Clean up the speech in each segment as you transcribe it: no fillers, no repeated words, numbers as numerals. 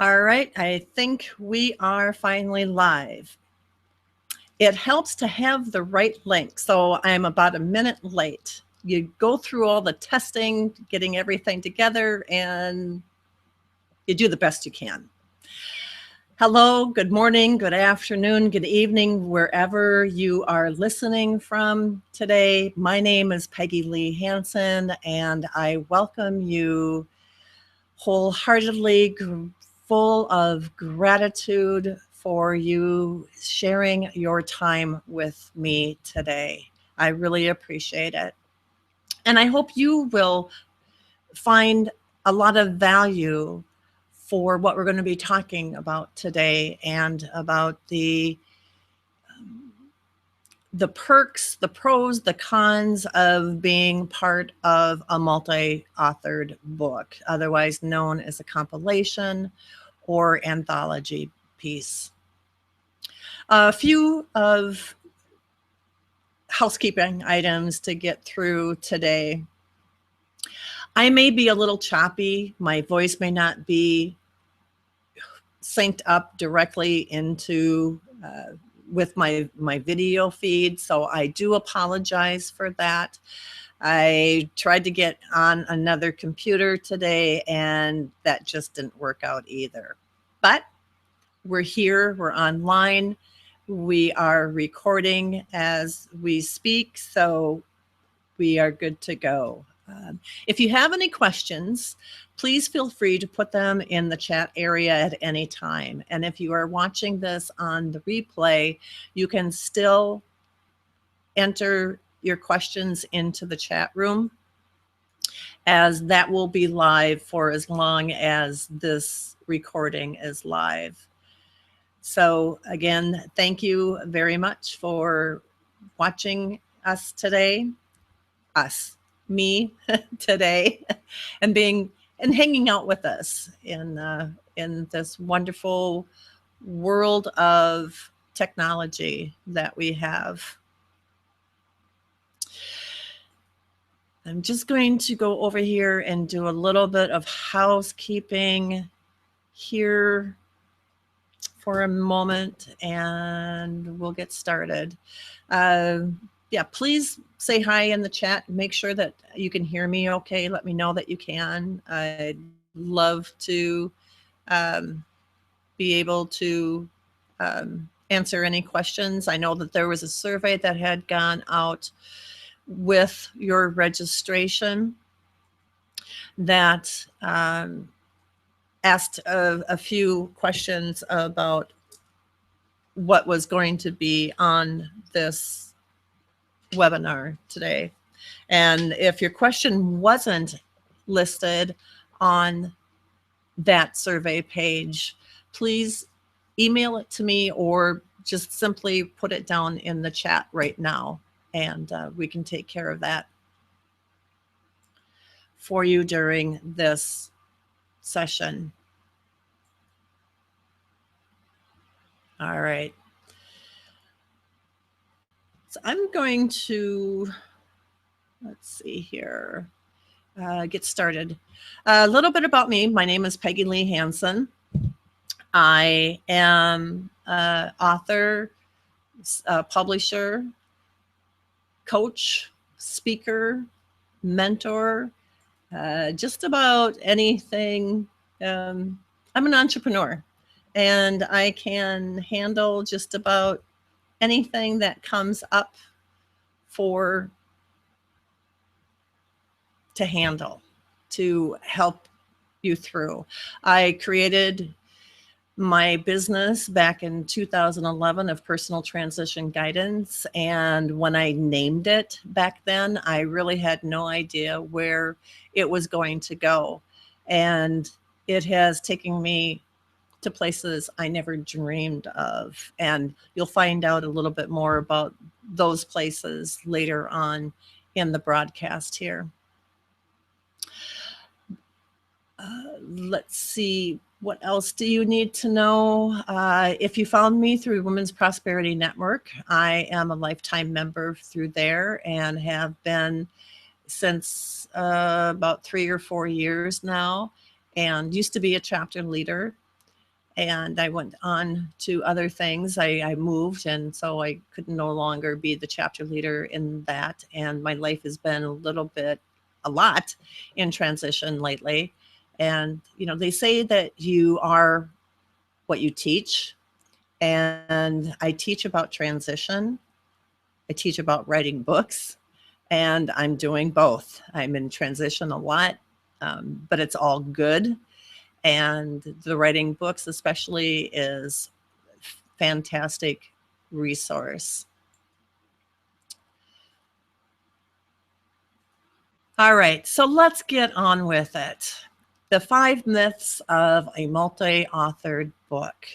All right, I think we are finally live. It helps to have the right link, so I'm about a minute late. You go through all the testing, getting everything together, and you do the best you can. Hello, good morning, good afternoon, good evening, wherever you are listening from today. My name is Peggy Lee Hansen, and I welcome you wholeheartedly, full of gratitude for you sharing your time with me today. I really appreciate it. And I hope you will find a lot of value for what we're going to be talking about today and about the perks, the pros, the cons of being part of a multi-authored book, otherwise known as a compilation or anthology piece. A few of housekeeping items to get through today. I may be a little choppy. My voice may not be synced up directly into with my video feed, so I do apologize for that. I tried to get on another computer today, and that just didn't work out either. But we're here, we're online, we are recording as we speak, so we are good to go. If you have any questions, please feel free to put them in the chat area at any time. And if you are watching this on the replay, you can still enter your questions into the chat room, as that will be live for as long as this recording is live. So again, thank you very much for watching us today, me today, and hanging out with us in this wonderful world of technology that we have. I'm just going to go over here and do a little bit of housekeeping here for a moment, and we'll get started. Yeah, please say hi in the chat. Make sure that you can hear me okay. Let me know that you can. I'd love to be able to answer any questions. I know that there was a survey that had gone out with your registration that asked a few questions about what was going to be on this webinar today. And if your question wasn't listed on that survey page, please email it to me or just simply put it down in the chat right now, and we can take care of that for you during this session. All right. So I'm going to, let's see here, get started. A little bit about me. My name is Peggy Lee Hansen. I am an author, publisher, coach, speaker, mentor, just about anything. I'm an entrepreneur, and I can handle just about anything that comes up to handle, to help you through. I created my business back in 2011 of personal transition guidance, and when I named it back then, I really had no idea where it was going to go, and it has taken me to places I never dreamed of, and you'll find out a little bit more about those places later on in the broadcast here. Let's see, what else do you need to know? If you found me through Women's Prosperity Network, I am a lifetime member through Theyre and have been since about 3 or 4 years now, and used to be a chapter leader and I went on to other things. I moved, and so I could no longer be the chapter leader in that. And my life has been a lot in transition lately. And, they say that you are what you teach. And I teach about transition. I teach about writing books, and I'm doing both. I'm in transition a lot, but it's all good. And the writing books especially is fantastic resource. All right, so let's get on with it. The 5 myths of a multi-authored book.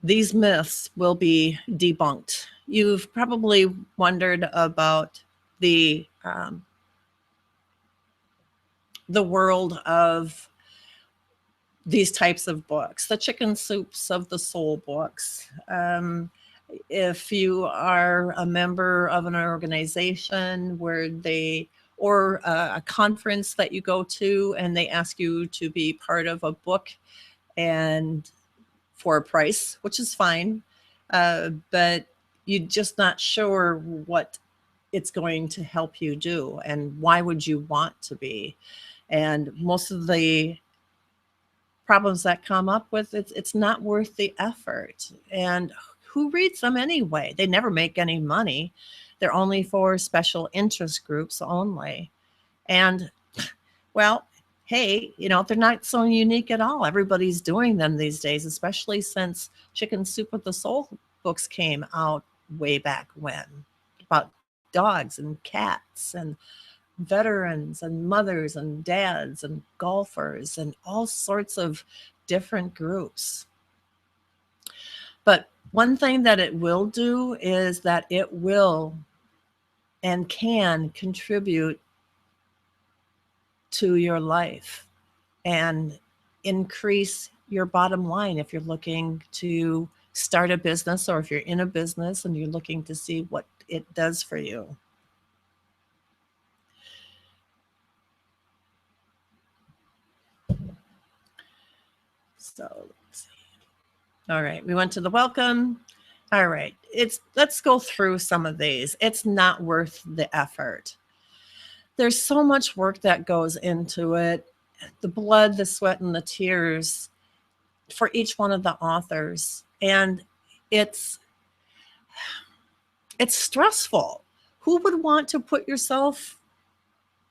These myths will be debunked. You've probably wondered about the world of these types of books, the chicken soups of the soul books. If you are a member of an organization or a conference that you go to, and they ask you to be part of a book and for a price, which is fine, but you're just not sure what it's going to help you do, and why would you want to be? And most of the problems that come up with it's not worth the effort. And who reads them anyway? They never make any money. They're only for special interest groups only. And well, hey, they're not so unique at all. Everybody's doing them these days, especially since Chicken Soup with the Soul books came out way back when, about dogs and cats and veterans and mothers and dads and golfers and all sorts of different groups. But one thing that it will do is that it will and can contribute to your life and increase your bottom line if you're looking to start a business, or if you're in a business and you're looking to see what it does for you. So let's see. All right, we went to the welcome. All right, let's go through some of these. It's not worth the effort. There's so much work that goes into it. The blood, the sweat, and the tears for each one of the authors. And it's stressful. Who would want to put yourself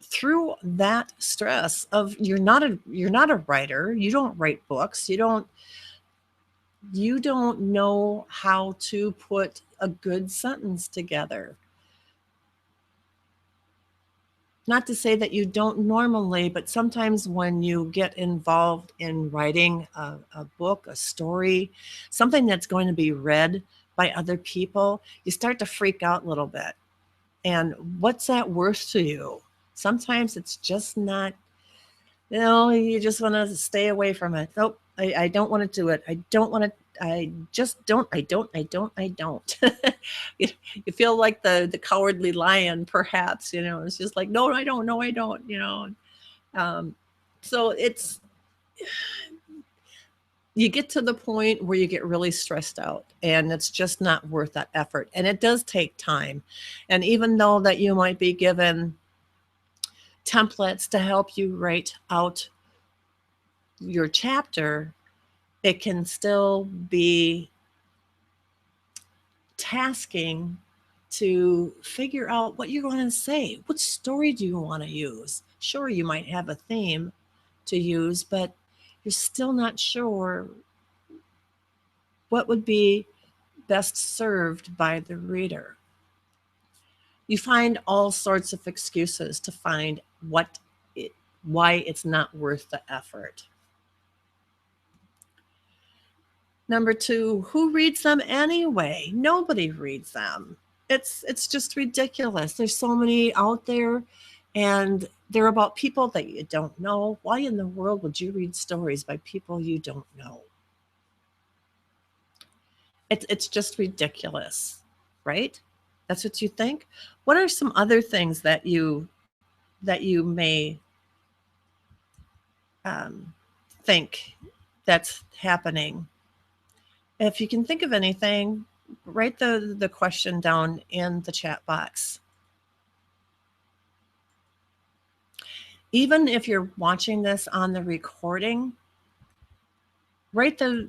through that stress of you're not a writer, you don't write books, you don't know how to put a good sentence together. Not to say that you don't normally, but sometimes when you get involved in writing a book, a story, something that's going to be read by other people, you start to freak out a little bit. And what's that worth to you? Sometimes it's just not, you just want to stay away from it. Nope, I don't want to do it. I don't want to. I just don't. I don't. You feel like the cowardly lion, perhaps. It's just like, no, I don't. No, I don't. So you get to the point where you get really stressed out, and it's just not worth that effort. And it does take time. And even though that you might be given templates to help you write out your chapter, it can still be tasking to figure out what you're going to say. Which story do you want to use? Sure, you might have a theme to use, but you're still not sure what would be best served by the reader. You find all sorts of excuses to find why it's not worth the effort. Number 2, who reads them anyway? Nobody reads them. It's just ridiculous. There's so many out there, and they're about people that you don't know. Why in the world would you read stories by people you don't know? It's just ridiculous, right? That's what you think. What are some other things that you may think that's happening. If you can think of anything, write the question down in the chat box. Even if you're watching this on the recording, whenever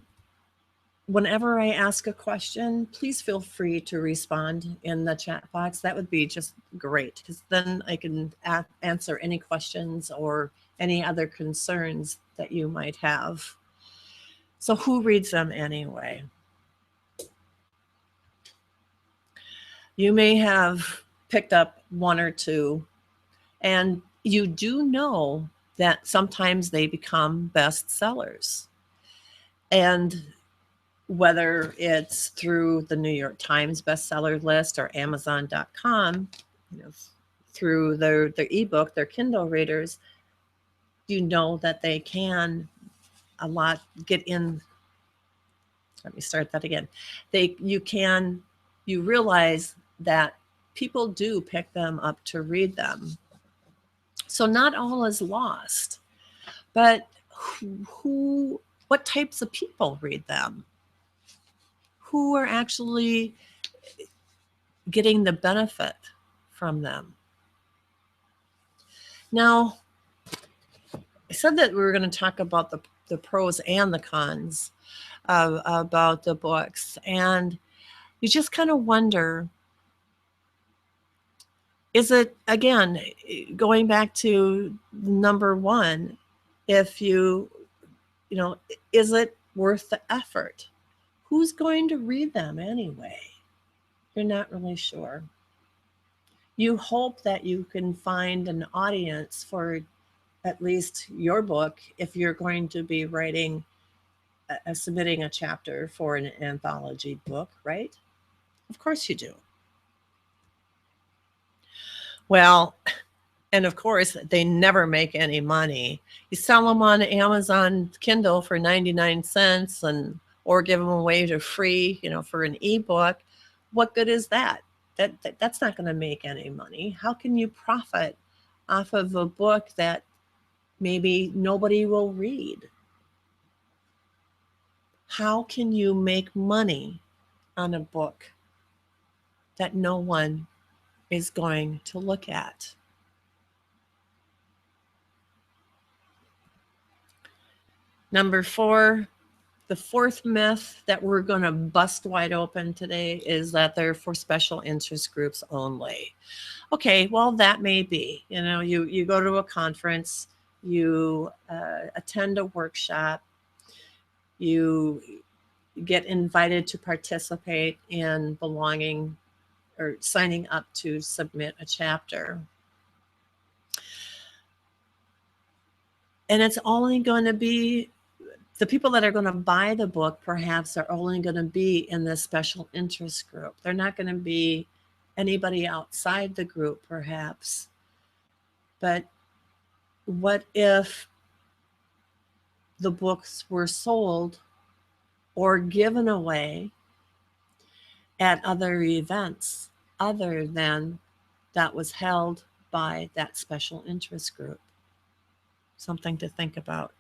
I ask a question, please feel free to respond in the chat box. That would be just great, because then I can answer any questions or any other concerns that you might have. So who reads them anyway? You may have picked up one or two, and you do know that sometimes they become bestsellers. And whether it's through the New York Times bestseller list or Amazon.com, through their ebook, their Kindle readers, you know that they can get in. Let me start that again. You realize that people do pick them up to read them. So not all is lost, but what types of people read them? Who are actually getting the benefit from them? Now, I said that we were going to talk about the pros and the cons about the books, and you just kind of wonder, is it, again, going back to number one, if is it worth the effort? Who's going to read them anyway? You're not really sure. You hope that you can find an audience for at least your book if you're going to be writing, submitting a chapter for an anthology book, right? Of course you do. Well, and of course, they never make any money. You sell them on Amazon Kindle for 99 cents or give them away to free, for an ebook. What good is that? That's not going to make any money. How can you profit off of a book that maybe nobody will read? How can you make money on a book that no one is going to look at? Number 4, the fourth myth that we're going to bust wide open today is that they're for special interest groups only. Okay, well, that may be. You go to a conference, you attend a workshop, you get invited to participate in belonging or signing up to submit a chapter. And it's only going to be the people that are going to buy the book, perhaps, are only going to be in this special interest group. They're not going to be anybody outside the group, perhaps. But what if the books were sold or given away at other events other than that was held by that special interest group? Something to think about.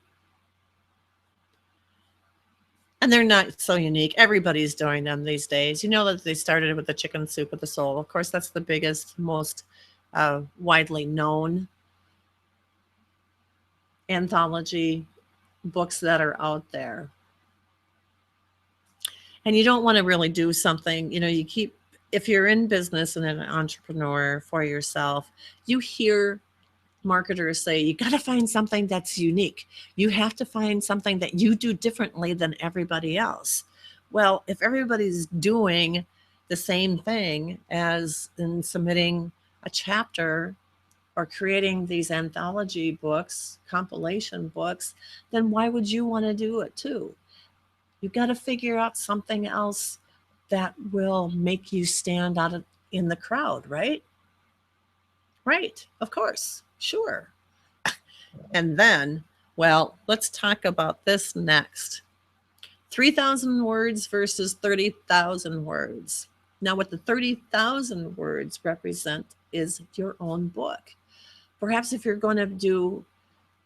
And they're not so unique. Everybody's doing them these days. You know that they started with the Chicken Soup with the Soul. Of course, that's the biggest, most widely known anthology books that are out there. And you don't want to really do something, if you're in business and an entrepreneur for yourself, you hear marketers say, you got to find something that's unique. You have to find something that you do differently than everybody else. Well, if everybody's doing the same thing as in submitting a chapter or creating these anthology books, compilation books, then why would you want to do it too? You've got to figure out something else that will make you stand out in the crowd, right? Right, of course, sure. And then, well, let's talk about this next. 3,000 words versus 30,000 words. Now, what the 30,000 words represent is your own book. Perhaps if you're going to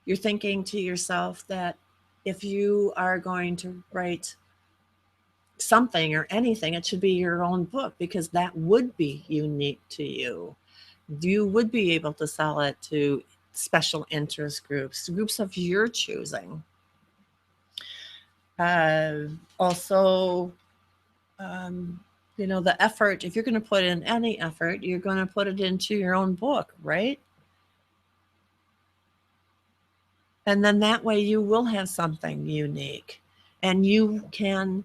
you're thinking to yourself that if you are going to write something or anything, it should be your own book, because that would be unique to you. You would be able to sell it to special interest groups, groups of your choosing. Also, the effort, if you're going to put in any effort, you're going to put it into your own book, right? And then that way you will have something unique, and you can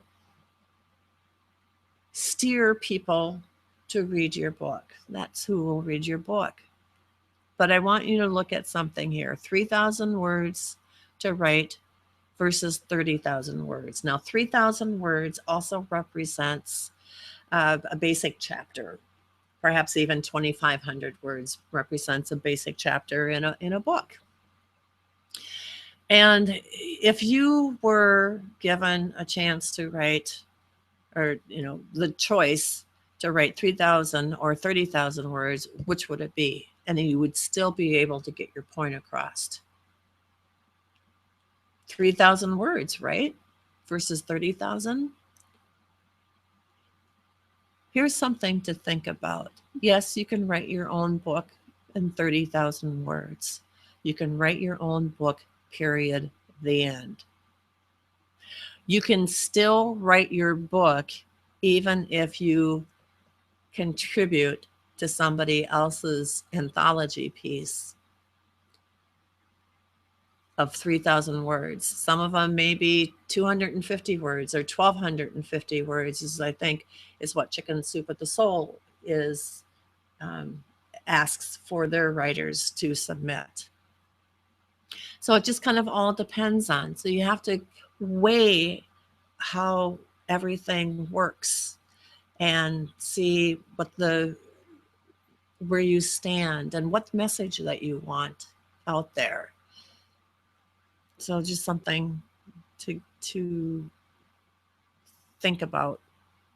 steer people to read your book. That's who will read your book. But I want you to look at something here. 3,000 words to write versus 30,000 words. Now, 3,000 words also represents a basic chapter. Perhaps even 2,500 words represents a basic chapter in a book. And if you were given a chance to write, or the choice to write 3,000 or 30,000 words, which would it be? And you would still be able to get your point across. 3,000 words, right? Versus 30,000. Here's something to think about. Yes, you can write your own book in 30,000 words. You can write your own book, period, the end. You can still write your book even if you contribute to somebody else's anthology piece of 3,000 words. Some of them may be 250 words or 1,250 words, is I think is what Chicken Soup at the Soul is asks for their writers to submit. So it just kind of all depends on. So you have to weigh how everything works and see where you stand and what message that you want out there. So just something to think about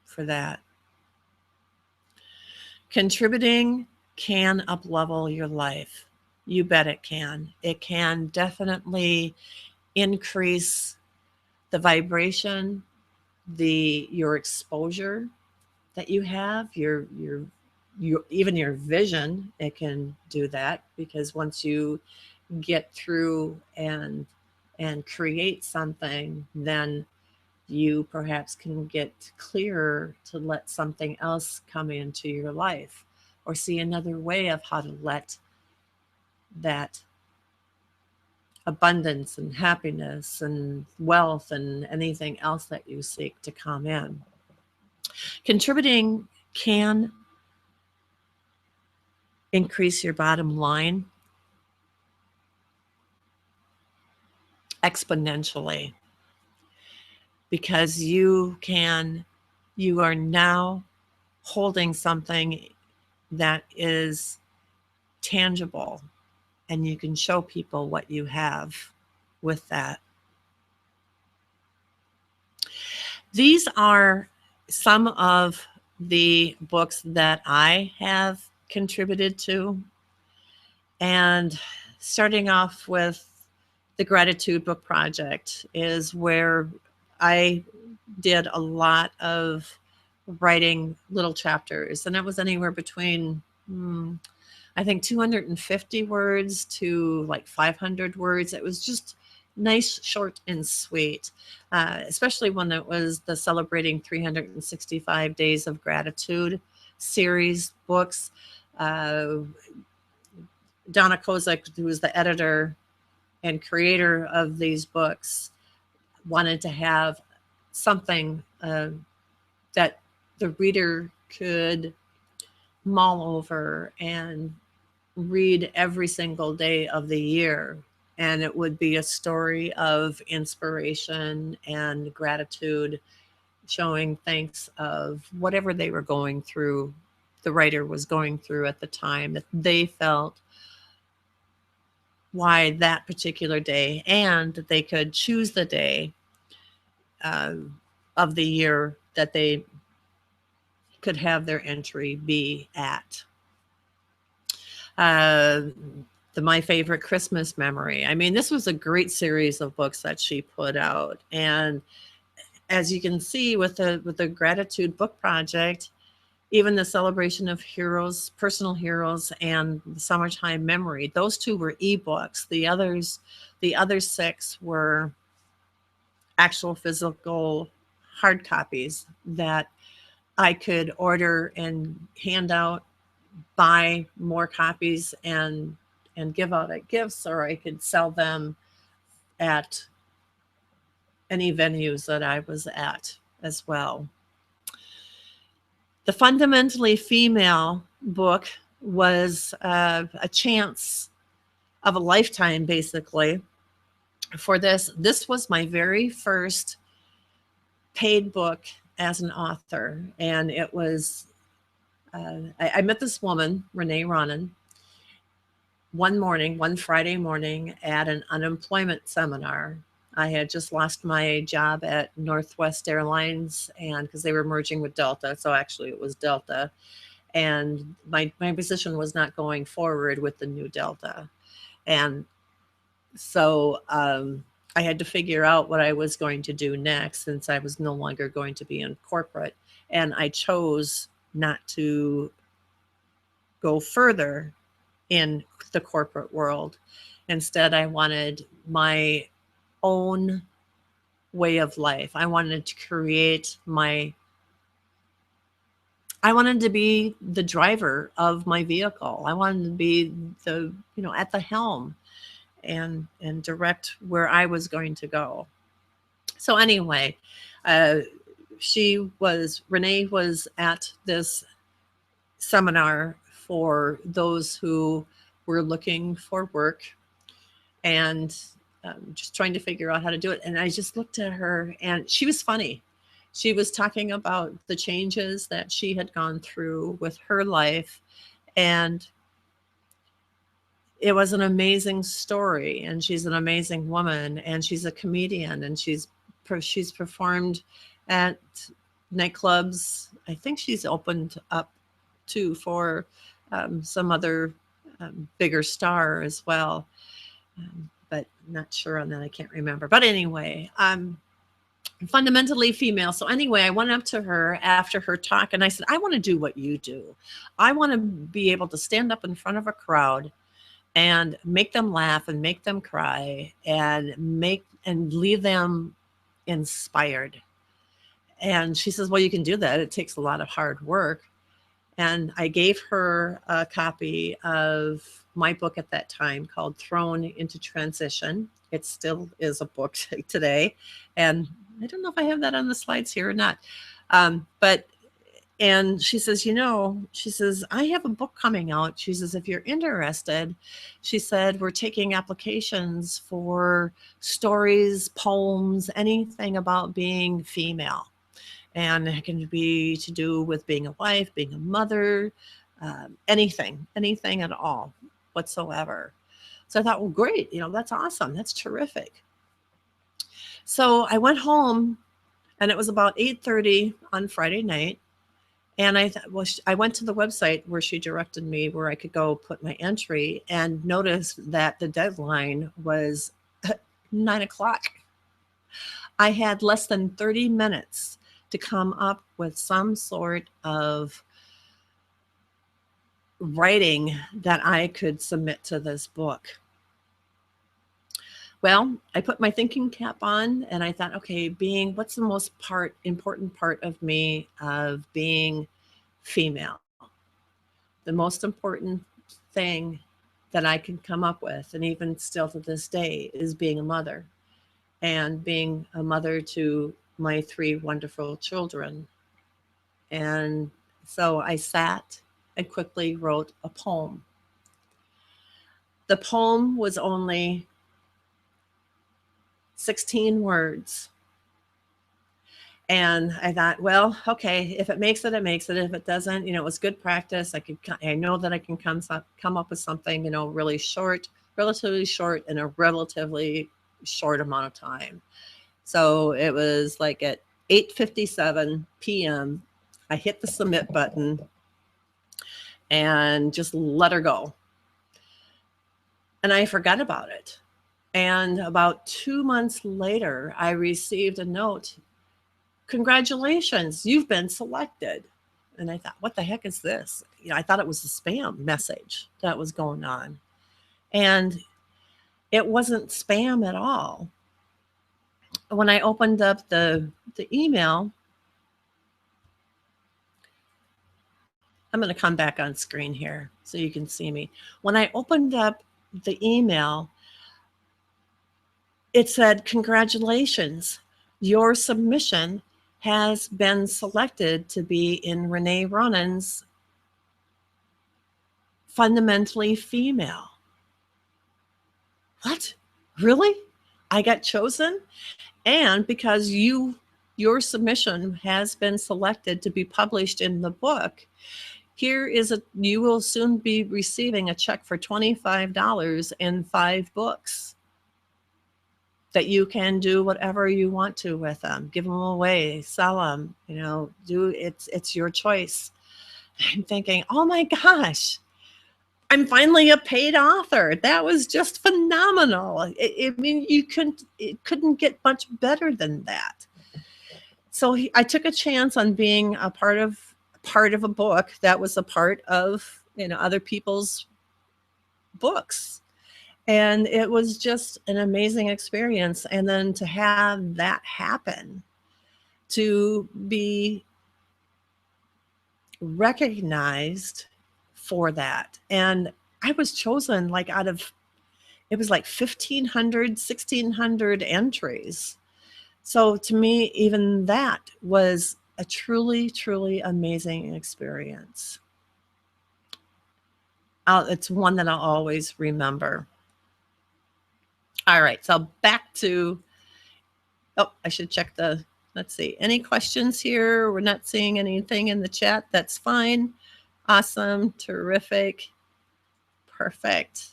for that. Contributing can up-level your life. You bet it can. It can definitely increase the vibration, your exposure that you have, your even your vision. It can do that, because once you get through and create something, then you perhaps can get clearer to let something else come into your life, or see another way of how to let that abundance and happiness and wealth and anything else that you seek to come in. Contributing can increase your bottom line exponentially, because you are now holding something that is tangible, and you can show people what you have with that. These are some of the books that I have contributed to. And starting off with the Gratitude Book Project is where I did a lot of writing little chapters, and it was anywhere between I think 250 words to like 500 words. It was just nice, short, and sweet, especially when it was the Celebrating 365 Days of Gratitude series books. Donna Kozak, who was the editor and creator of these books, wanted to have something that the reader could mull over and read every single day of the year. And it would be a story of inspiration and gratitude, showing thanks of whatever they were going through, the writer was going through at the time, that they felt why that particular day, and that they could choose the day of the year that they could have their entry be at. My Favorite Christmas Memory. I mean, this was a great series of books that she put out. And as you can see with the Gratitude Book Project, even the Celebration of Heroes, Personal Heroes, and the Summertime Memory, those two were ebooks. The other six were actual physical hard copies that I could order and hand out, buy more copies and give out at gifts, or I could sell them at any venues that I was at as well. The Fundamentally Female book was a chance of a lifetime, basically, for this. This was my very first paid book as an author, and it was I met this woman, Renee Ronan, one Friday morning at an unemployment seminar. I had just lost my job at Northwest Airlines, and because they were merging with Delta, so actually it was Delta, and my position was not going forward with the new Delta. And so I had to figure out what I was going to do next, since I was no longer going to be in corporate. And I chose not to go further in the corporate world. Instead, I wanted my own way of life. I wanted to create I wanted to be the driver of my vehicle. I wanted to be at the helm and direct where I was going to go. So anyway, Renee was at this seminar for those who were looking for work and just trying to figure out how to do it. And I just looked at her, and she was funny. She was talking about the changes that she had gone through with her life, and it was an amazing story. And she's an amazing woman, and she's a comedian, and she's performed at nightclubs. I think she's opened up too for some other bigger star as well, but not sure on that. I can't remember. But anyway, Fundamentally Female. So anyway, I went up to her after her talk, and I said, I want to do what you do. I want to be able to stand up in front of a crowd and make them laugh and make them cry and leave them inspired. And she says, well, you can do that. It takes a lot of hard work. And I gave her a copy of my book at that time called Thrown into Transition. It still is a book today. And I don't know if I have that on the slides here or not. And she says, I have a book coming out. She says, if you're interested, she said, we're taking applications for stories, poems, anything about being female. And it can be to do with being a wife, being a mother, anything at all whatsoever. So I thought, well, great. That's awesome. That's terrific. So I went home, and it was about 8:30 on Friday night. And I thought, well, I went to the website where she directed me, where I could go put my entry, and noticed that the deadline was 9:00. I had less than 30 minutes to come up with some sort of writing that I could submit to this book. Well, I put my thinking cap on, and I thought, okay, what's the most important part of me of being female? The most important thing that I can come up with, and even still to this day, is being a mother, and being a mother to my 3 wonderful children. And so I sat and quickly wrote a poem. The poem was only 16 words. And I thought, well, okay, if it makes it, it makes it. If it doesn't, it was good practice. I know that I can come up with something, really short, relatively short, in a relatively short amount of time. So it was like at 8:57 p.m., I hit the submit button and just let her go. And I forgot about it. And about 2 months later, I received a note. Congratulations, you've been selected. And I thought, what the heck is this? I thought it was a spam message that was going on. And it wasn't spam at all. When I opened up the email, I'm going to come back on screen here so you can see me. When I opened up the email, it said, congratulations, your submission has been selected to be in Renee Ronan's Fundamentally Female. What? Really? I got chosen? And because your submission has been selected to be published in the book, you will soon be receiving a check for $25 and 5 books that you can do whatever you want to with them. Give them away, sell them, it's your choice. I'm thinking, oh my gosh, I'm finally a paid author. That was just phenomenal. It couldn't get much better than that. So I took a chance on being a part of a book that was a part of other people's books. And it was just an amazing experience. And then to have that happen, to be recognized for that. And I was chosen it was like 1,500, 1,600 entries. So to me, even that was a truly, truly amazing experience. It's one that I'll always remember. All right, so back to, I should check let's see, any questions here? We're not seeing anything in the chat. That's fine. Awesome, terrific, perfect.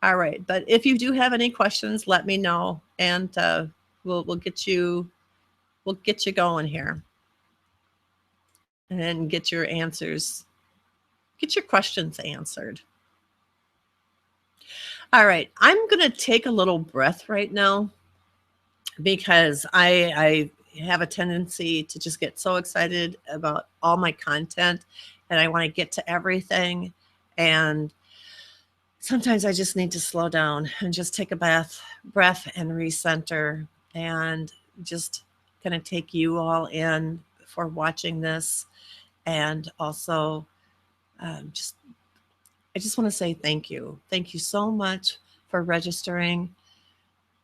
All right, but if you do have any questions, let me know, and we'll get you going here, and get your answers, get your questions answered. All right, I'm going to take a little breath right now because I have a tendency to just get so excited about all my content, and I want to get to everything. And sometimes I just need to slow down and just take a breath and recenter, and just kind of take you all in for watching this. And also I just want to say thank you. Thank you so much for registering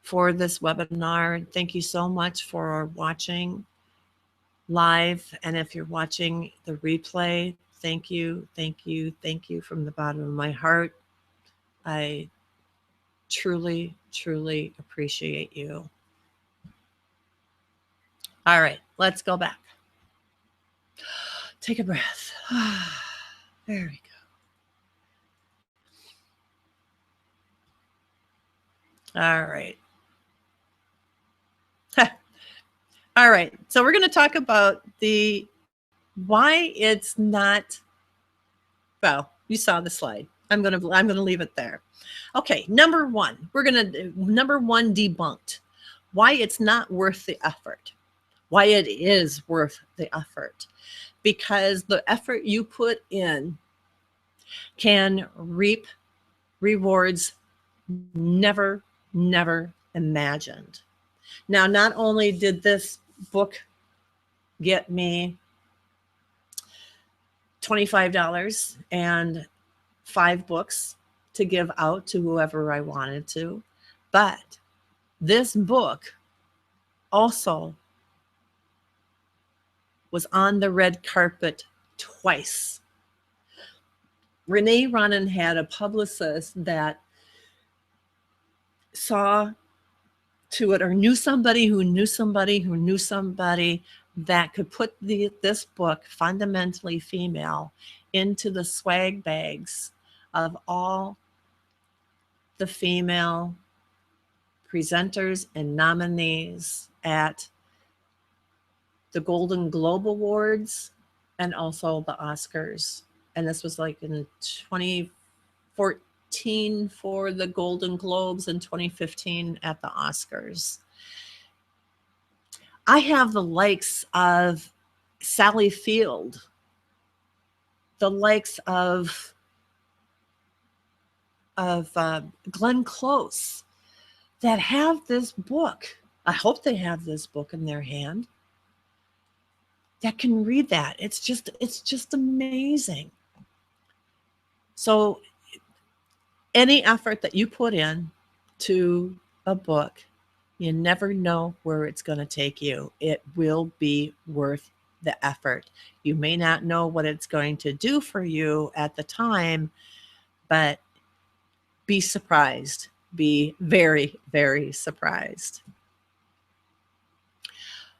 for this webinar. Thank you so much for watching live. And if you're watching the replay, thank you, thank you, thank you from the bottom of my heart. I truly, truly appreciate you. All right, let's go back. Take a breath. There we go. All right. All right, so we're going to talk about why it's not, well, you saw the slide. I'm going to leave it there. Okay, number one debunked. Why it's not worth the effort. Why it is worth the effort. Because the effort you put in can reap rewards never imagined. Now, not only did this book get me $25 and 5 books to give out to whoever I wanted to, but this book also was on the red carpet twice. Renee Ronan had a publicist that saw to it, or knew somebody who knew somebody who knew somebody that could put this book, Fundamentally Female, into the swag bags of all the female presenters and nominees at the Golden Globe Awards and also the Oscars. And this was like in 2014 for the Golden Globes and 2015 at the Oscars. I have the likes of Sally Field, the likes of Glenn Close that have this book. I hope they have this book in their hand that can read that. It's just amazing. So any effort that you put in to a book, you never know where it's going to take you. It will be worth the effort. You may not know what it's going to do for you at the time, but be surprised. Be very, very surprised.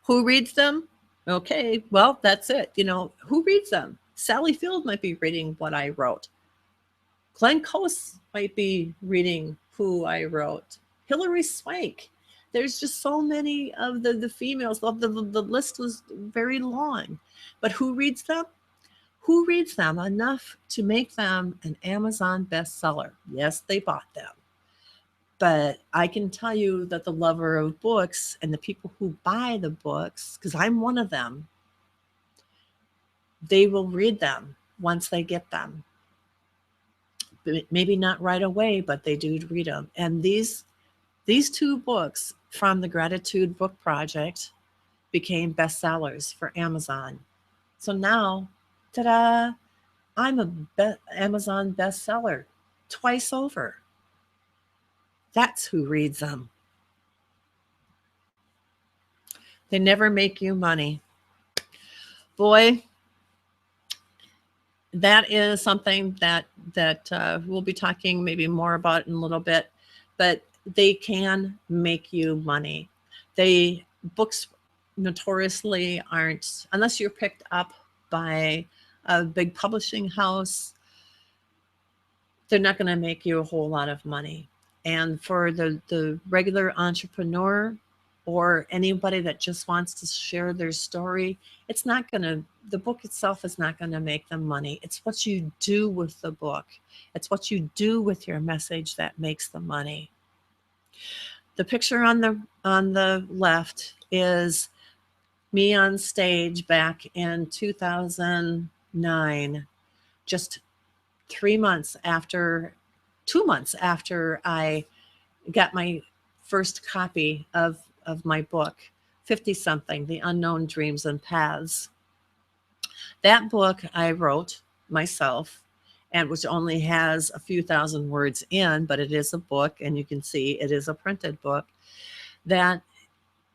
Who reads them? Okay, well, that's it. Who reads them? Sally Field might be reading what I wrote. Glenn Close might be reading who I wrote. Hilary Swank. There's just so many of the females. The list was very long. But who reads them? Who reads them enough to make them an Amazon bestseller? Yes, they bought them. But I can tell you that the lover of books and the people who buy the books, because I'm one of them, they will read them once they get them. Maybe not right away, but they do read them. And these two books from the Gratitude Book Project became bestsellers for Amazon. So now, ta-da, I'm a Amazon bestseller twice over. That's who reads them. They never make you money. Boy, that is something that we'll be talking maybe more about in a little bit, but they can make you money. Books notoriously aren't, unless you're picked up by a big publishing house, they're not going to make you a whole lot of money. And for the regular entrepreneur or anybody that just wants to share their story, the book itself is not going to make them money. It's what you do with the book. It's what you do with your message that makes the money. The picture on the left is me on stage back in 2009, just 2 months after I got my first copy of my book, 50-something, The Unknown Dreams and Paths. That book I wrote myself, and which only has a few thousand words in, but it is a book, and you can see it is a printed book, that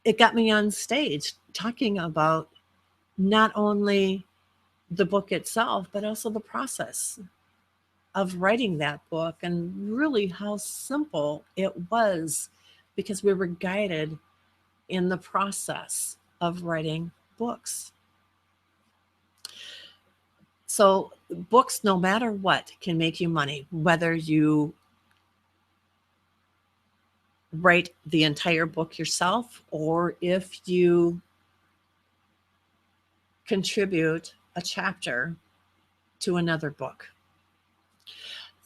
it got me on stage talking about not only the book itself, but also the process of writing that book, and really how simple it was, because we were guided in the process of writing books. So books, no matter what, can make you money, whether you write the entire book yourself or if you contribute a chapter to another book.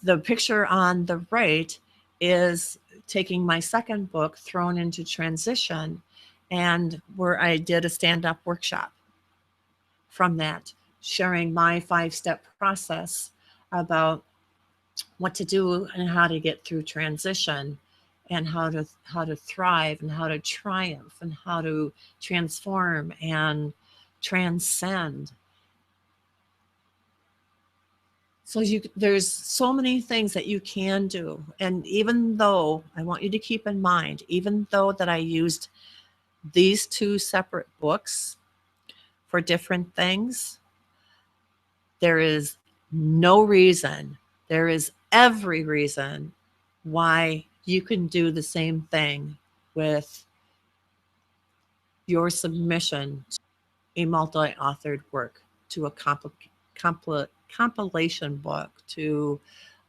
The picture on the right is taking my second book, Thrown into Transition, and where I did a stand-up workshop from that, sharing my 5-step process about what to do and how to get through transition, and how to thrive and how to triumph and how to transform and transcend. So there's so many things that you can do. And even though, I want you to keep in mind, even though that I used these two separate books for different things, there is no reason, there is every reason why you can do the same thing with your submission to a multi-authored work, to a compilation book, to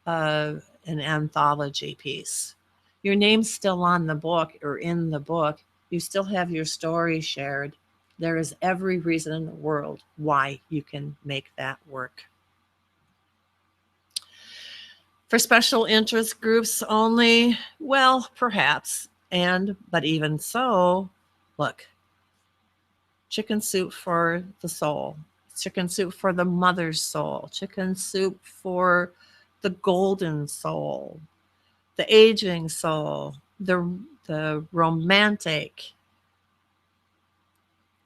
an anthology piece. Your name's still on the book or in the book. You still have your story shared. There is every reason in the world why you can make that work. For special interest groups only, well, perhaps. But even so, look, chicken soup for the soul, chicken soup for the mother's soul, chicken soup for the golden soul, the aging soul, the romantic,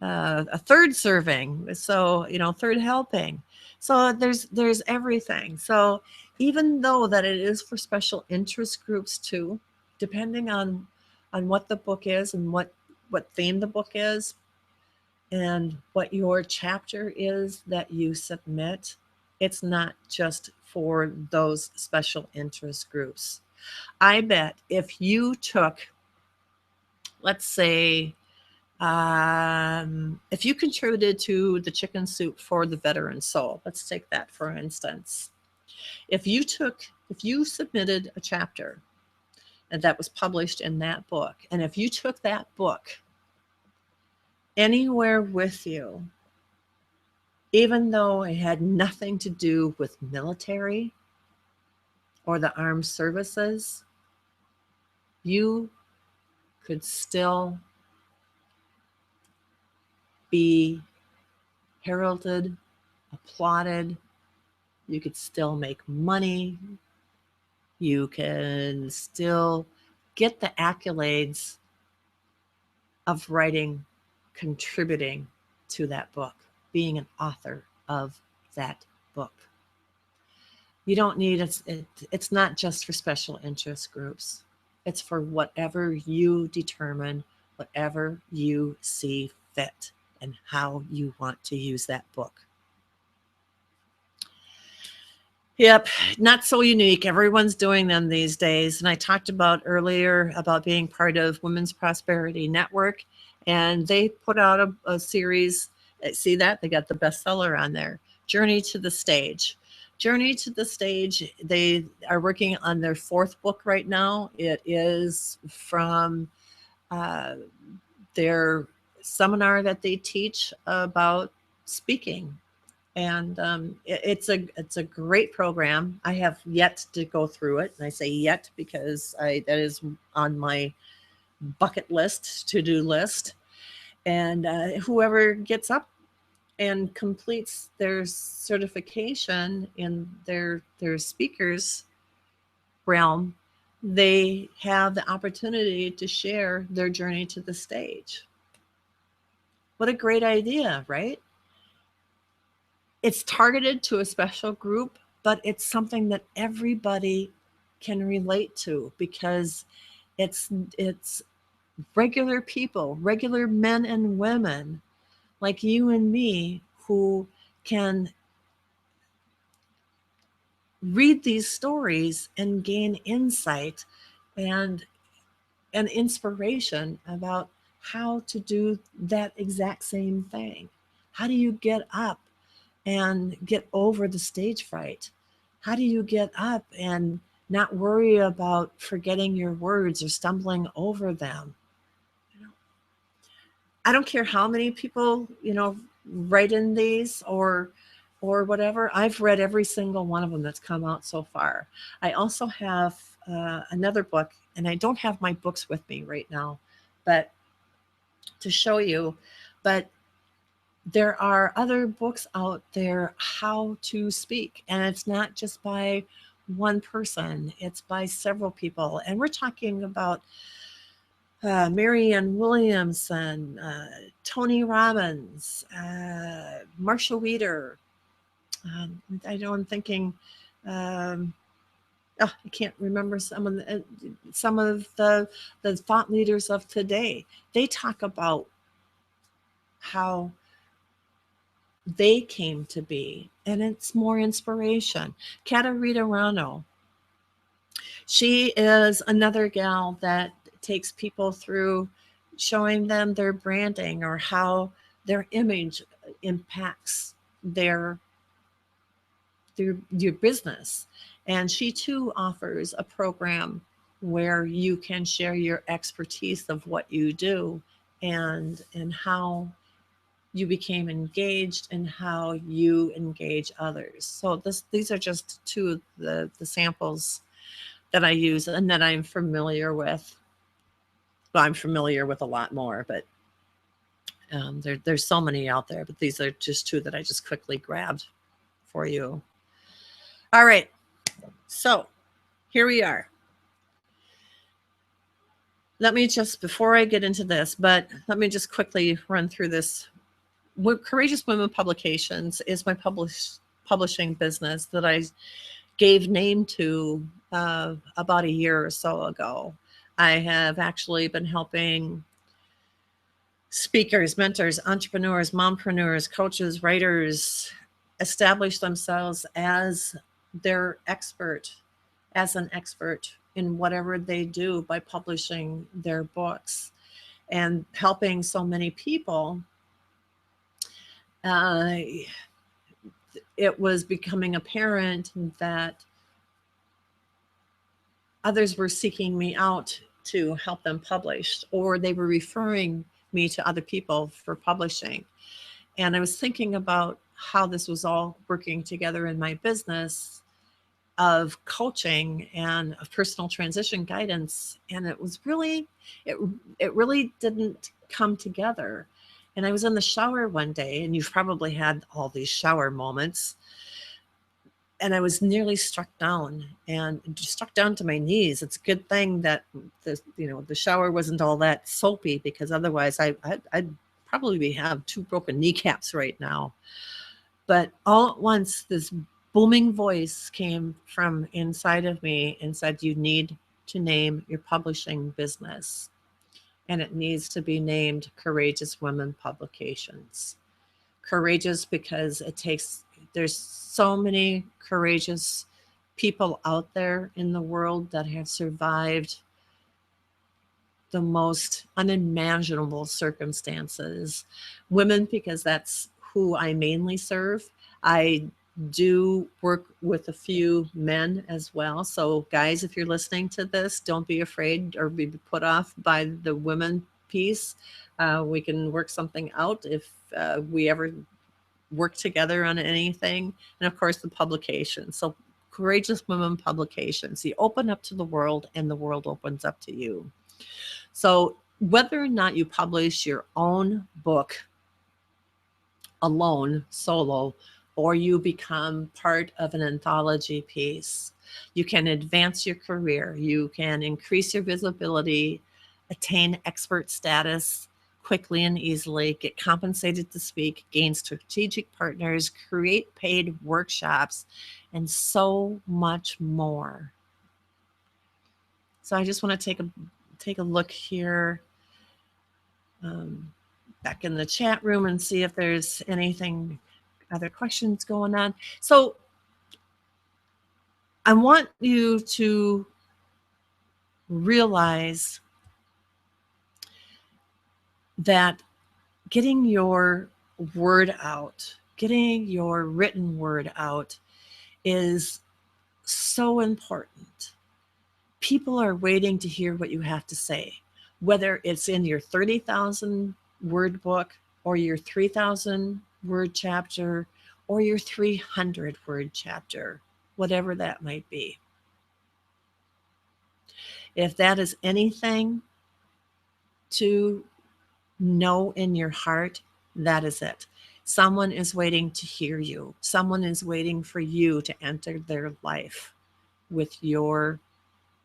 a third serving, so third helping. So there's everything. So even though that it is for special interest groups too, depending on what the book is and what theme the book is and what your chapter is that you submit, it's not just for those special interest groups. I bet if you took, let's say, if you contributed to the chicken soup for the veteran soul, let's take that for instance. If you submitted a chapter and that was published in that book, and if you took that book anywhere with you, even though it had nothing to do with military or the armed services, you could still be heralded, applauded. You could still make money. You can still get the accolades of writing, contributing to that book, being an author of that book. You don't need it's not just for special interest groups. It's for whatever you determine, whatever you see fit, and how you want to use that book. Yep, not so unique. Everyone's doing them these days. And I talked about earlier about being part of Women's Prosperity Network, and they put out a series. See that? They got the bestseller on there, Journey to the Stage. Journey to the Stage, they are working on their 4th book right now. It is from their seminar that they teach about speaking. And it's a great program. I have yet to go through it, and I say yet because that is on my bucket list, to-do list. And whoever gets up and completes their certification in their speakers realm, they have the opportunity to share their journey to the stage. What a great idea, right? It's targeted to a special group, but it's something that everybody can relate to because it's regular people, regular men and women like you and me who can read these stories and gain insight and inspiration about how to do that exact same thing. How do you get up and get over the stage fright? How do you get up and not worry about forgetting your words or stumbling over them? I don't care how many people, write in these or whatever. I've read every single one of them that's come out so far. I also have another book, and I don't have my books with me right now, but to show you, but there are other books out there how to speak, and it's not just by one person, it's by several people. And we're talking about Marianne Williamson, Tony Robbins, Marshall Weeder. I'm thinking, I can't remember some of the thought leaders of today. They talk about how they came to be, and it's more inspiration. Katarina Rano, she is another gal that takes people through showing them their branding or how their image impacts your business. And she too offers a program where you can share your expertise of what you do and how you became engaged and how you engage others. So these are just two of the samples that I use and that I'm familiar with. Well, I'm familiar with a lot more, but there's so many out there, but these are just two that I just quickly grabbed for you. All right, so here we are. Let me just, before I get into this, but let me just quickly run through this. Courageous Women Publications is my publishing business that I gave name to about a year or so ago. I have actually been helping speakers, mentors, entrepreneurs, mompreneurs, coaches, writers establish themselves as their expert, as an expert in whatever they do by publishing their books and helping so many people. It was becoming apparent that others were seeking me out to help them publish, or they were referring me to other people for publishing. And I was thinking about how this was all working together in my business of coaching and of personal transition guidance. And it was really, it really didn't come together. And I was in the shower one day, and you've probably had all these shower moments. And I was nearly struck down to my knees. It's a good thing that the shower wasn't all that soapy, because otherwise I'd probably have 2 broken kneecaps right now. But all at once, this booming voice came from inside of me and said, you need to name your publishing business. And it needs to be named Courageous Women Publications. Courageous because there's so many courageous people out there in the world that have survived the most unimaginable circumstances. Women, because that's who I mainly serve. I do work with a few men as well. So guys, if you're listening to this, don't be afraid or be put off by the women piece. We can work something out if we ever work together on anything. And of course, the publication. So Courageous Women Publications. You open up to the world and the world opens up to you. So whether or not you publish your own book alone, solo, or you become part of an anthology piece, you can advance your career. You can increase your visibility, attain expert status quickly and easily, get compensated to speak, gain strategic partners, create paid workshops, and so much more. So I just want to take a look here back in the chat room and see if there's anything, other questions going on. So I want you to realize that getting your word out, getting your written word out is so important. People are waiting to hear what you have to say, whether it's in your 30,000 word book or your 3,000 word chapter or your 300 word chapter, whatever that might be. If that is anything to know in your heart, that is it. Someone is waiting to hear you. Someone is waiting for you to enter their life with your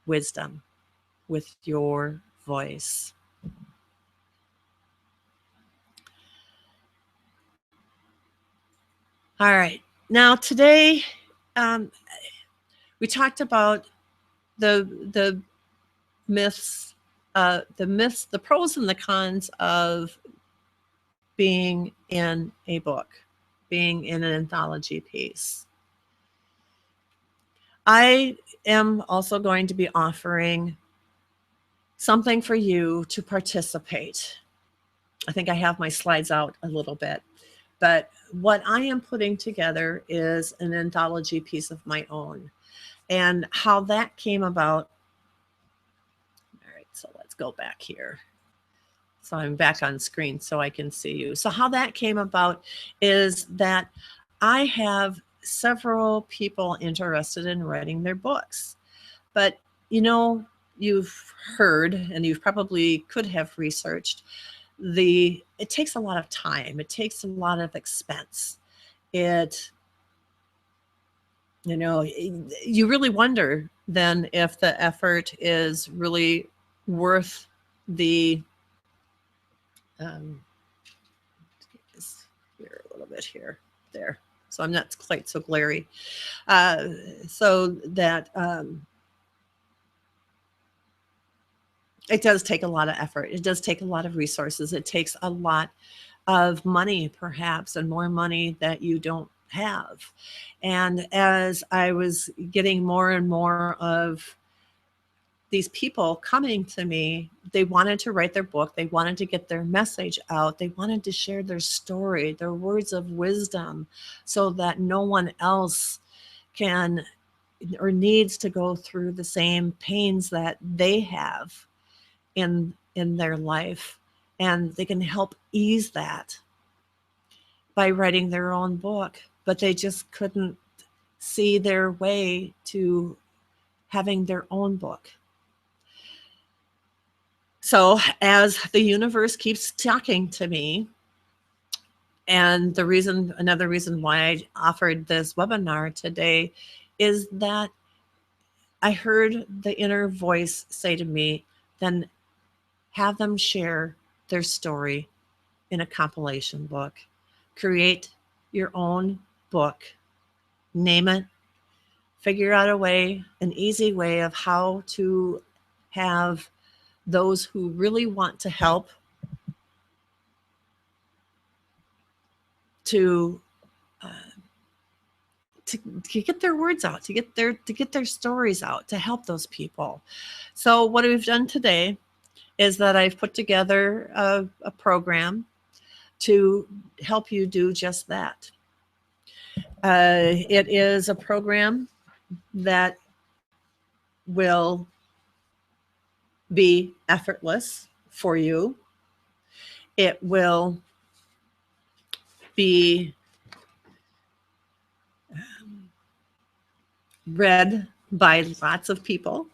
wisdom, with your voice. All right. Now today, we talked about the myths, the pros and the cons of being in a book, being in an anthology piece. I am also going to be offering something for you to participate. I think I have my slides out a little bit, but what I am putting together is an anthology piece of my own. And how that came about. All right, so let's go back here. So I'm back on screen so I can see you. So how that came about is that I have several people interested in writing their books. But you know, you've heard, and you probably could have researched, it takes a lot of time. It takes a lot of expense. It, you know, you really wonder then if the effort is really worth the, here a little bit here, there. So I'm not quite so glary. So that it does take a lot of effort. It does take a lot of resources. It takes a lot of money, perhaps, and more money that you don't have. And as I was getting more and more of these people coming to me, they wanted to write their book. They wanted to get their message out. They wanted to share their story, their words of wisdom, so that no one else can or needs to go through the same pains that they have in their life. And they can help ease that by writing their own book, but they just couldn't see their way to having their own book. So as the universe keeps talking to me, and another reason why I offered this webinar today is that I heard the inner voice say to me, then have them share their story in a compilation book. Create your own book, name it, figure out a way, an easy way of how to have those who really want to help to get their words out, to get their stories out, to help those people. So what we've done today is that I've put together a program to help you do just that. It is a program that will be effortless for you. It will be read by lots of people.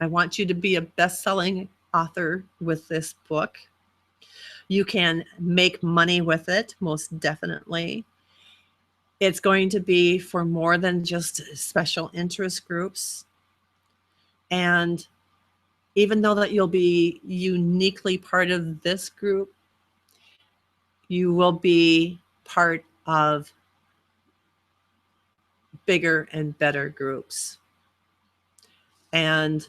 I want you to be a best-selling author with this book. You can make money with it, most definitely. It's going to be for more than just special interest groups. And even though that you'll be uniquely part of this group, you will be part of bigger and better groups. And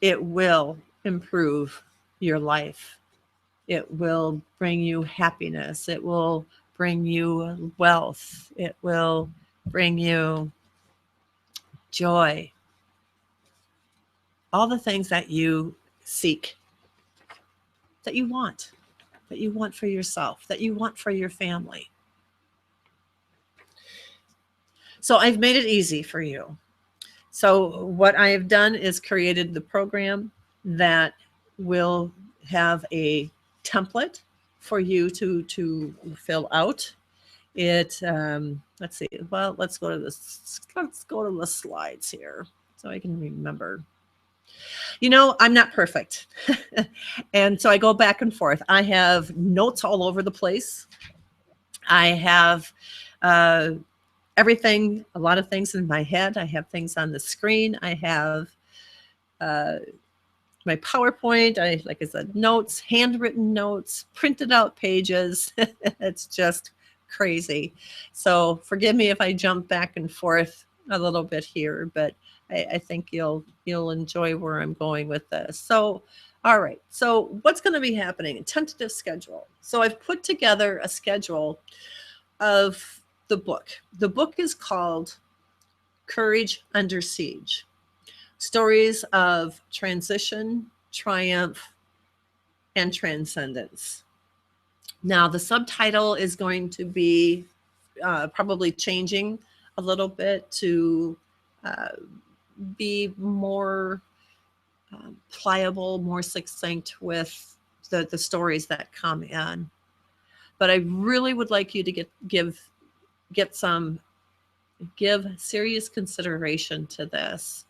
it will improve your life. It will bring you happiness. It will bring you wealth. It will bring you joy. All the things that you seek, that you want for yourself, that you want for your family. So I've made it easy for you. So what I have done is created the program that will have a template for you to fill out. It let's see. Well, let's go to the slides here so I can remember. You know, I'm not perfect. And so I go back and forth. I have notes all over the place. I have everything, a lot of things in my head. I have things on the screen. I have my PowerPoint. Like I said, notes, handwritten notes, printed out pages. It's just crazy. So forgive me if I jump back and forth a little bit here, but I think you'll enjoy where I'm going with this. So, all right. So what's going to be happening? A tentative schedule. So I've put together a schedule of the book. The book is called Courage Under Siege: Stories of Transition, Triumph, and Transcendence. Now, the subtitle is going to be probably changing a little bit to be more pliable, more succinct with the stories that come in. But I really would like you to give serious consideration to this.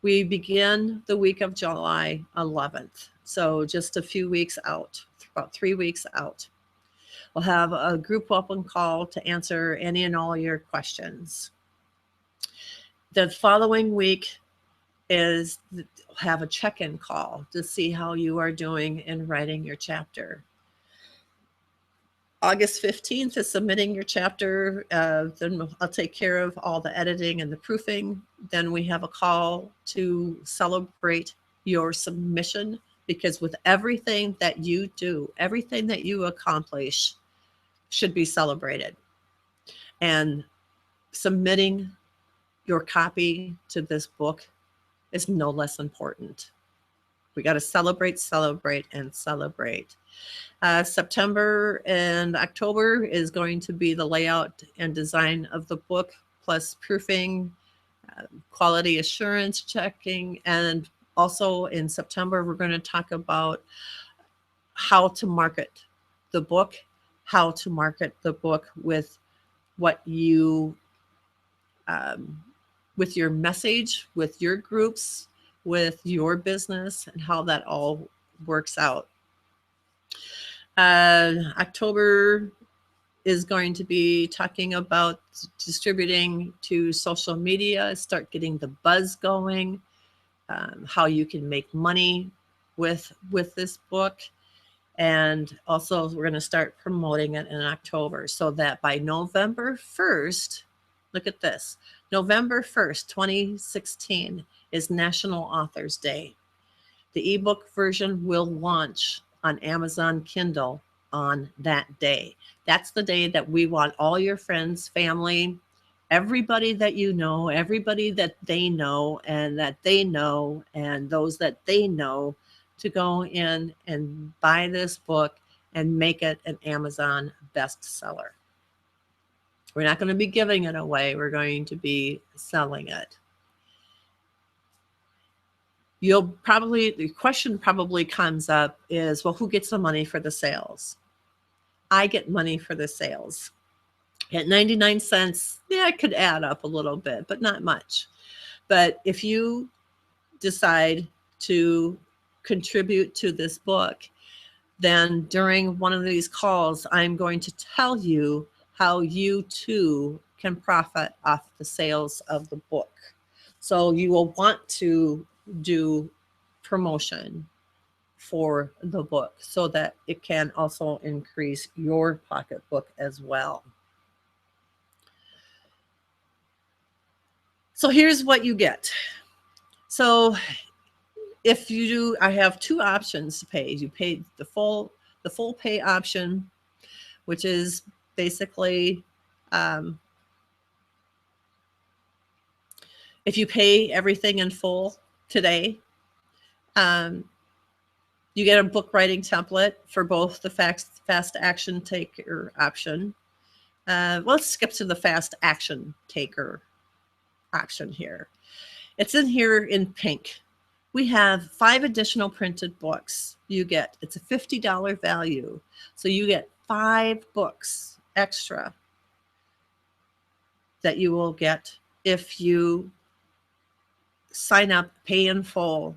We begin the week of July 11th, so just a few weeks out, about 3 weeks out. We'll have a group open call to answer any and all your questions. The following week is have a check-in call to see how you are doing in writing your chapter. August 15th is submitting your chapter. Then I'll take care of all the editing and the proofing. Then we have a call to celebrate your submission, because with everything that you do, everything that you accomplish should be celebrated. And submitting your copy to this book is no less important. We got to celebrate, celebrate, and celebrate. September and October is going to be the layout and design of the book, plus proofing, quality assurance checking, and also in September, we're going to talk about how to market the book, with what you, with your message, with your groups, with your business, and how that all works out. October is going to be talking about distributing to social media, start getting the buzz going, how you can make money with this book. And also we're going to start promoting it in October, so that by November 1st, look at this, November 1st, 2016 is National Authors Day. The ebook version will launch on Amazon Kindle on that day. That's the day that we want all your friends, family, everybody that you know, everybody that they know, and those that they know, to go in and buy this book and make it an Amazon bestseller. We're not going to be giving it away. We're going to be selling it. The question probably comes up is, well, who gets the money for the sales? I get money for the sales. At 99 cents, yeah, it could add up a little bit, but not much. But if you decide to contribute to this book, then during one of these calls, I'm going to tell you how you too can profit off the sales of the book. So you will want to do promotion for the book so that it can also increase your pocketbook as well. So here's what you get. So if you do, I have two options to pay. You pay the full pay option, which is basically, if you pay everything in full today, you get a book writing template for both the fast action taker option. Let's skip to the fast action taker option here. It's in here in pink. We have 5 additional printed books. It's a $50 value. So you get 5 books extra that you will get if you sign up, pay in full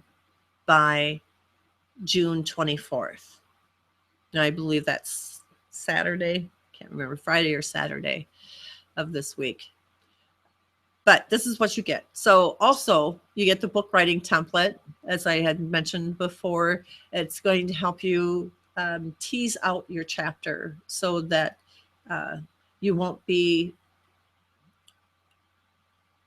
by June 24th. And I believe that's Saturday. Can't remember, Friday or Saturday of this week. But this is what you get. So also you get the book writing template. As I had mentioned before, it's going to help you tease out your chapter so that you won't be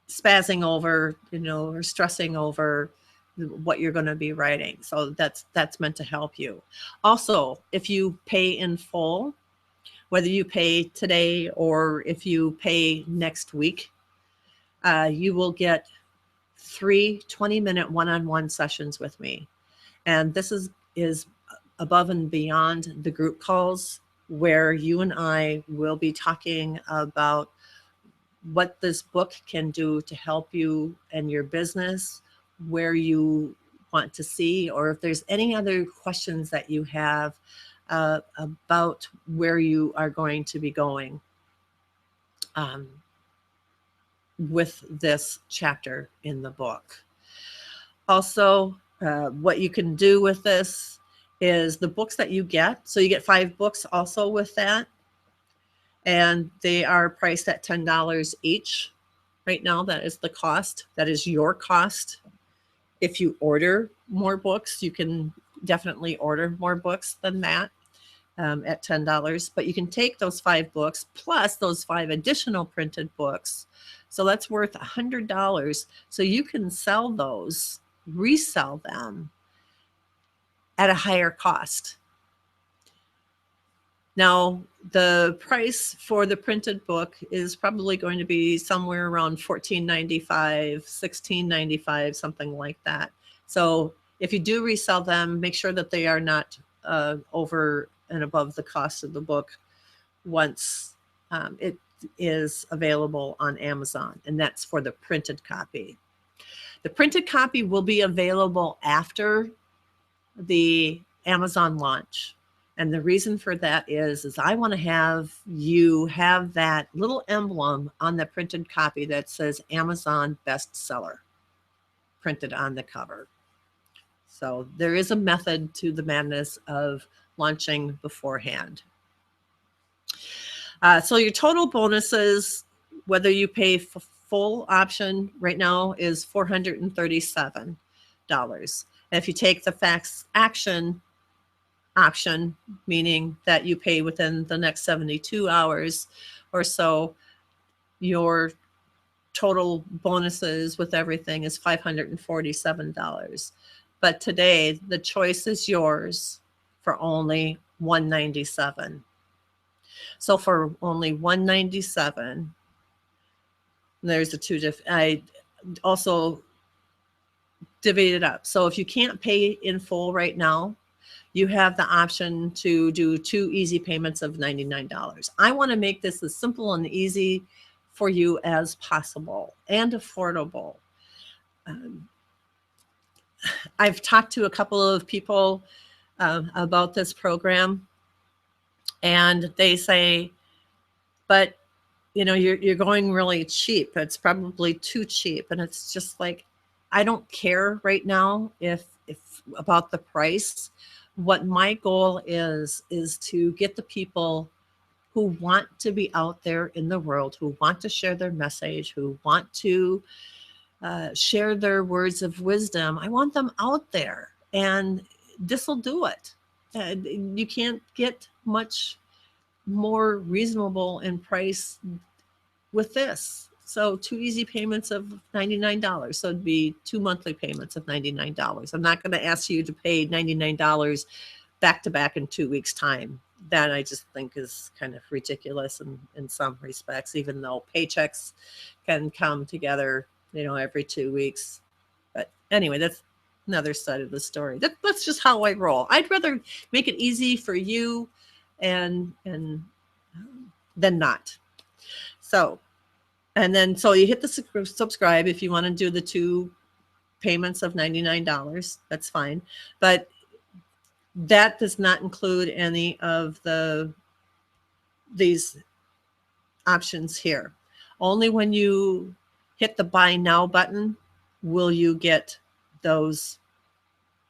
spazzing over, or stressing over what you're going to be writing. So that's meant to help you. Also, if you pay in full, whether you pay today or if you pay next week, you will get 3 20-minute one-on-one sessions with me. And this is above and beyond the group calls, where you and I will be talking about what this book can do to help you and your business, where you want to see, or if there's any other questions that you have about where you are going to be going with this chapter in the book. Also, what you can do with this is the books that you get. So you get 5 books also with that. And they are priced at $10 each. Right now, that is the cost. That is your cost. If you order more books, you can definitely order more books than that at $10. But you can take those 5 books plus those 5 additional printed books. So that's worth $100. So you can sell those, resell them at a higher cost. Now, the price for the printed book is probably going to be somewhere around $14.95, $16.95, something like that. So if you do resell them, make sure that they are not over and above the cost of the book once it is available on Amazon, and that's for the printed copy. The printed copy will be available after the Amazon launch. And the reason for that is I want to have you have that little emblem on the printed copy that says Amazon bestseller printed on the cover. So there is a method to the madness of launching beforehand. So your total bonuses, whether you pay full option right now, is $437. And if you take the fast action option, meaning that you pay within the next 72 hours or so, your total bonuses with everything is $547. But today the choice is yours for only $197. So for only $197, there's the two different. I also divvied it up. So if you can't pay in full right now, you have the option to do 2 easy payments of $99. I want to make this as simple and easy for you as possible and affordable. I've talked to a couple of people about this program, and they say, but you know, you're going really cheap. It's probably too cheap. And it's just like, I don't care right now if about the price. What my goal is to get the people who want to be out there in the world, who want to share their message, who want to share their words of wisdom. I want them out there, and this will do it. You can't get much more reasonable in price with this. So 2 easy payments of $99. So it'd be 2 monthly payments of $99. I'm not going to ask you to pay $99 back to back in 2 weeks' time. That I just think is kind of ridiculous in some respects, even though paychecks can come together, you know, every 2 weeks. But anyway, that's another side of the story. That's just how I roll. I'd rather make it easy for you and than not. So, and then so you hit the subscribe if you want to do the 2 payments of $99. That's fine, but that does not include any of these options here. Only when you hit the buy now button will you get those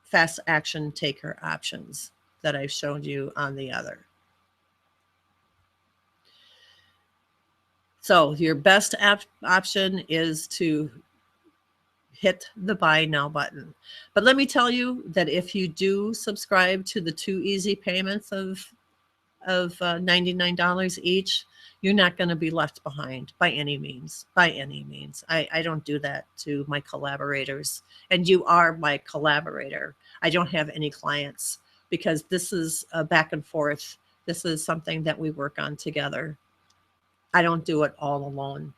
fast action taker options that I've showed you on the other. So your best option is to hit the buy now button. But let me tell you that if you do subscribe to the 2 easy payments of $99 each, you're not going to be left behind by any means. By any means. I don't do that to my collaborators. And you are my collaborator. I don't have any clients because this is a back and forth. This is something that we work on together. I don't do it all alone.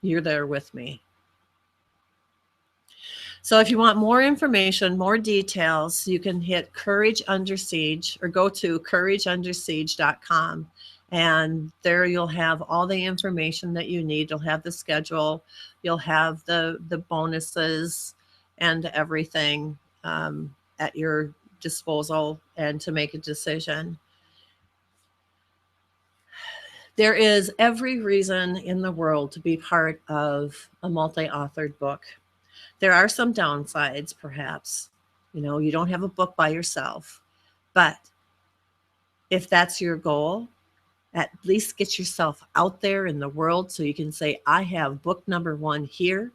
You're there with me. So if you want more information, more details, you can hit Courage Under Siege or go to courageundersiege.com. And there you'll have all the information that you need. You'll have the schedule. You'll have the bonuses and everything. at your disposal and to make a decision. There is every reason in the world to be part of a multi-authored book. There are some downsides, perhaps. You know, you don't have a book by yourself, but if that's your goal, at least get yourself out there in the world so you can say, I have book number 1 here,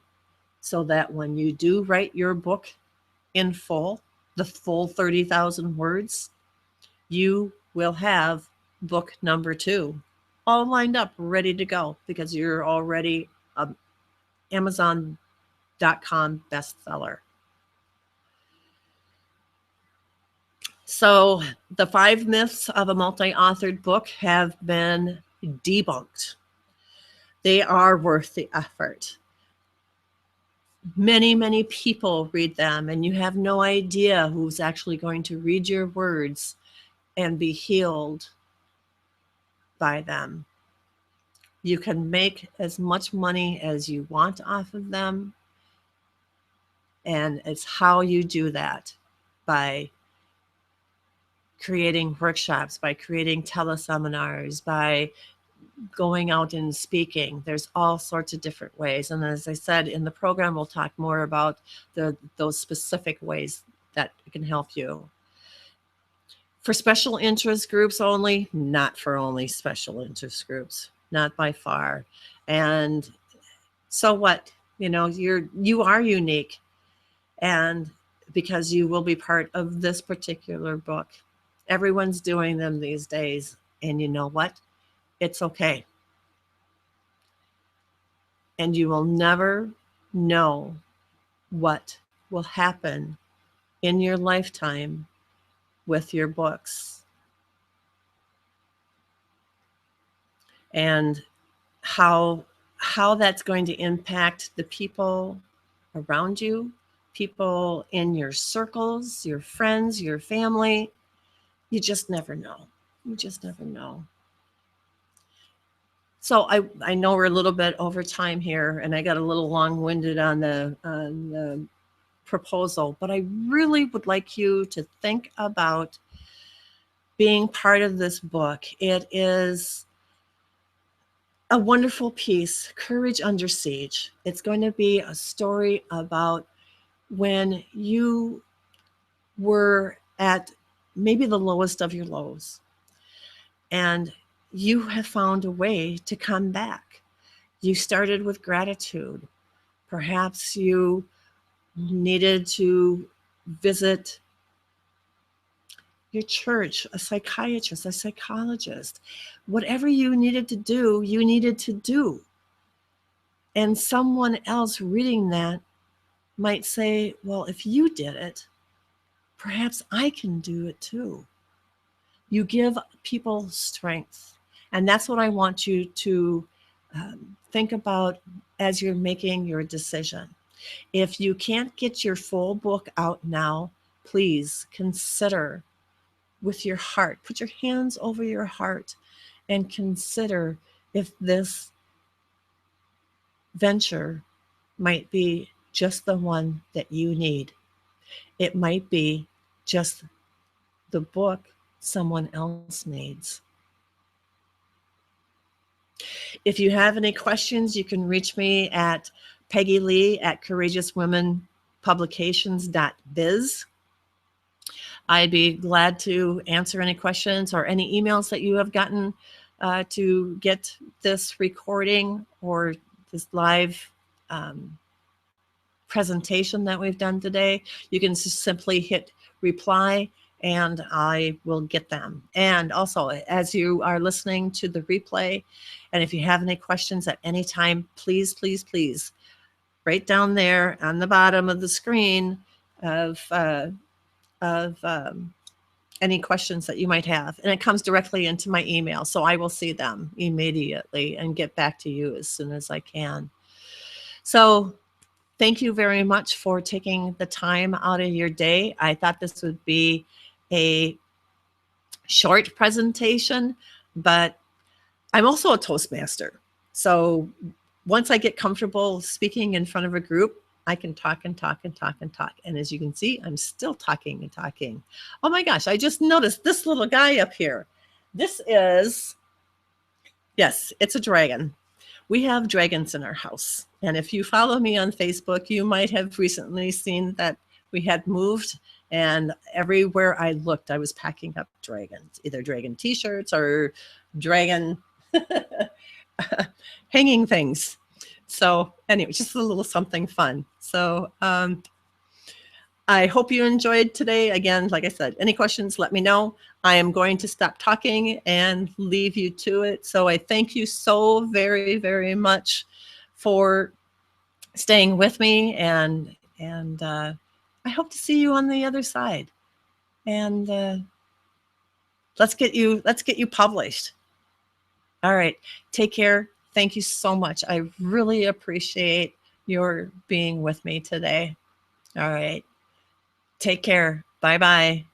so that when you do write your book in full, the full 30,000 words, you will have book number 2 all lined up, ready to go, because you're already an Amazon.com bestseller. So the 5 myths of a multi-authored book have been debunked. They are worth the effort. Many, many people read them, and you have no idea who's actually going to read your words and be healed by them. You can make as much money as you want off of them, and it's how you do that, by creating workshops, by creating teleseminars, by going out and speaking. There's all sorts of different ways. And as I said, in the program, we'll talk more about those specific ways that can help you. For special interest groups only, not for only special interest groups, not by far. And so what? You know, you are unique, and because you will be part of this particular book. Everyone's doing them these days, and you know what? It's okay. And you will never know what will happen in your lifetime with your books, and how that's going to impact the people around you, people in your circles, your friends, your family. You just never know. You just never know. So I know we're a little bit over time here, and I got a little long-winded on the proposal, but I really would like you to think about being part of this book. It is a wonderful piece, Courage Under Siege. It's going to be a story about when you were at maybe the lowest of your lows, and you have found a way to come back. You started with gratitude. Perhaps you needed to visit your church, a psychiatrist, a psychologist. Whatever you needed to do, you needed to do. And someone else reading that might say, well, if you did it, perhaps I can do it too. You give people strength. And that's what I want you to think about as you're making your decision. If you can't get your full book out now, please consider with your heart, put your hands over your heart and consider if this venture might be just the one that you need. It might be just the book someone else needs. If you have any questions, you can reach me at Peggy Lee at courageouswomenpublications.biz. I'd be glad to answer any questions or any emails that you have gotten to get this recording or this live presentation that we've done today. You can just simply hit reply and I will get them. And also, as you are listening to the replay, and if you have any questions at any time, please, please, please, right down there on the bottom of the screen of any questions that you might have. And it comes directly into my email, so I will see them immediately and get back to you as soon as I can. So thank you very much for taking the time out of your day. I thought this would be a short presentation, but I'm also a Toastmaster. So once I get comfortable speaking in front of a group, I can talk and talk and talk and talk. And as you can see, I'm still talking and talking. Oh my gosh, I just noticed this little guy up here. This is, yes, it's a dragon. We have dragons in our house. And if you follow me on Facebook, you might have recently seen that we had moved, and everywhere I looked, I was packing up dragons, either dragon t-shirts or dragon hanging things. So anyway, just a little something fun. So I hope you enjoyed today. Again, like I said, any questions, let me know. I am going to stop talking and leave you to it. So I thank you so very, very much for staying with me, and I hope to see you on the other side. And let's get you published. All right, take care. Thank you so much. I really appreciate your being with me today. All right, take care. Bye-bye.